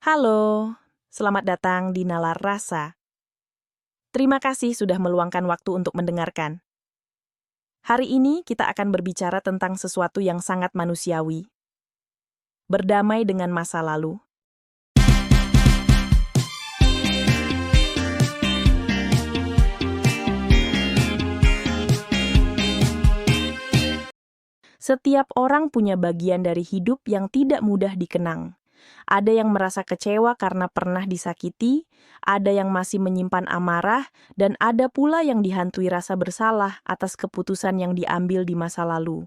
Halo, selamat datang di Nalar Rasa. Terima kasih sudah meluangkan waktu untuk mendengarkan. Hari ini kita akan berbicara tentang sesuatu yang sangat manusiawi. Berdamai dengan masa lalu. Setiap orang punya bagian dari hidup yang tidak mudah dikenang. Ada yang merasa kecewa karena pernah disakiti, ada yang masih menyimpan amarah, dan ada pula yang dihantui rasa bersalah atas keputusan yang diambil di masa lalu.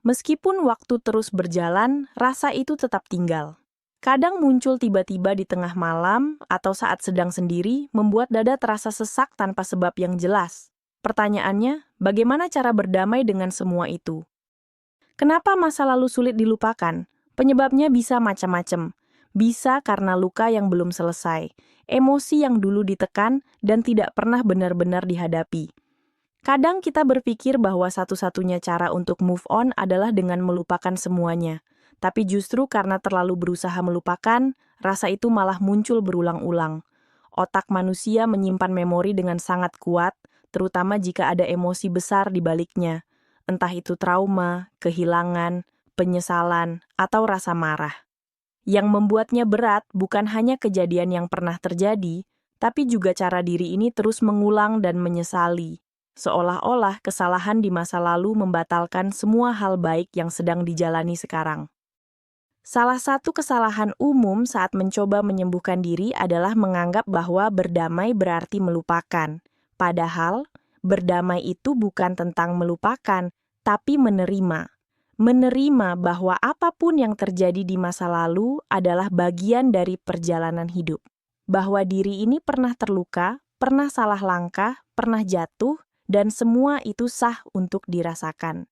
Meskipun waktu terus berjalan, rasa itu tetap tinggal. Kadang muncul tiba-tiba di tengah malam atau saat sedang sendiri, membuat dada terasa sesak tanpa sebab yang jelas. Pertanyaannya, bagaimana cara berdamai dengan semua itu? Kenapa masa lalu sulit dilupakan? Penyebabnya bisa macam-macam. Bisa karena luka yang belum selesai, emosi yang dulu ditekan dan tidak pernah benar-benar dihadapi. Kadang kita berpikir bahwa satu-satunya cara untuk move on adalah dengan melupakan semuanya. Tapi justru karena terlalu berusaha melupakan, rasa itu malah muncul berulang-ulang. Otak manusia menyimpan memori dengan sangat kuat, terutama jika ada emosi besar di baliknya. Entah itu trauma, kehilangan, penyesalan, atau rasa marah. Yang membuatnya berat bukan hanya kejadian yang pernah terjadi, tapi juga cara diri ini terus mengulang dan menyesali. Seolah-olah kesalahan di masa lalu membatalkan semua hal baik yang sedang dijalani sekarang. Salah satu kesalahan umum saat mencoba menyembuhkan diri adalah menganggap bahwa berdamai berarti melupakan. Padahal, berdamai itu bukan tentang melupakan, tapi menerima. Menerima bahwa apapun yang terjadi di masa lalu adalah bagian dari perjalanan hidup. Bahwa diri ini pernah terluka, pernah salah langkah, pernah jatuh, dan semua itu sah untuk dirasakan.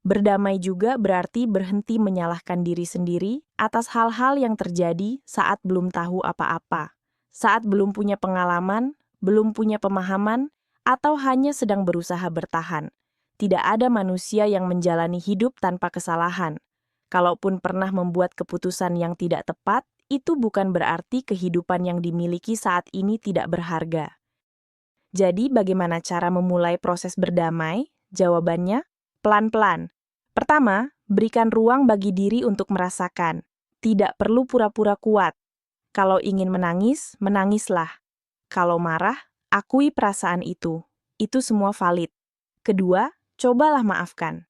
Berdamai juga berarti berhenti menyalahkan diri sendiri atas hal-hal yang terjadi saat belum tahu apa-apa, saat belum punya pengalaman, belum punya pemahaman, atau hanya sedang berusaha bertahan. Tidak ada manusia yang menjalani hidup tanpa kesalahan. Kalaupun pernah membuat keputusan yang tidak tepat, itu bukan berarti kehidupan yang dimiliki saat ini tidak berharga. Jadi, bagaimana cara memulai proses berdamai? Jawabannya, pelan-pelan. Pertama, berikan ruang bagi diri untuk merasakan. Tidak perlu pura-pura kuat. Kalau ingin menangis, menangislah. Kalau marah, akui perasaan itu. Itu semua valid. Kedua, cobalah maafkan.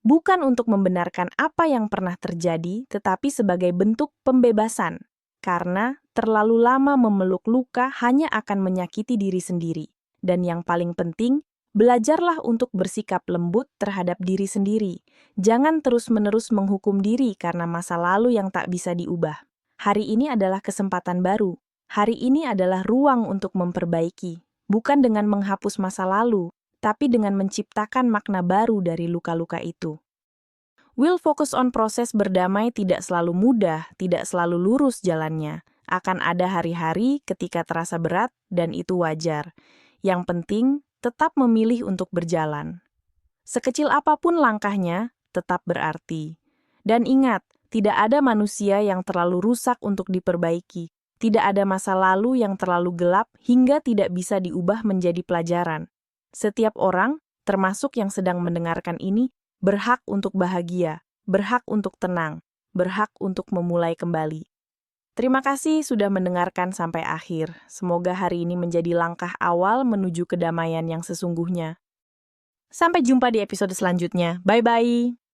Bukan untuk membenarkan apa yang pernah terjadi, tetapi sebagai bentuk pembebasan. Karena terlalu lama memeluk luka hanya akan menyakiti diri sendiri. Dan yang paling penting, belajarlah untuk bersikap lembut terhadap diri sendiri. Jangan terus-menerus menghukum diri karena masa lalu yang tak bisa diubah. Hari ini adalah kesempatan baru. Hari ini adalah ruang untuk memperbaiki. Bukan dengan menghapus masa lalu, tapi dengan menciptakan makna baru dari luka-luka itu. Will focus on proses berdamai tidak selalu mudah, tidak selalu lurus jalannya. Akan ada hari-hari ketika terasa berat dan itu wajar. Yang penting, tetap memilih untuk berjalan. Sekecil apapun langkahnya, tetap berarti. Dan ingat, tidak ada manusia yang terlalu rusak untuk diperbaiki. Tidak ada masa lalu yang terlalu gelap hingga tidak bisa diubah menjadi pelajaran. Setiap orang, termasuk yang sedang mendengarkan ini, berhak untuk bahagia, berhak untuk tenang, berhak untuk memulai kembali. Terima kasih sudah mendengarkan sampai akhir. Semoga hari ini menjadi langkah awal menuju kedamaian yang sesungguhnya. Sampai jumpa di episode selanjutnya. Bye-bye!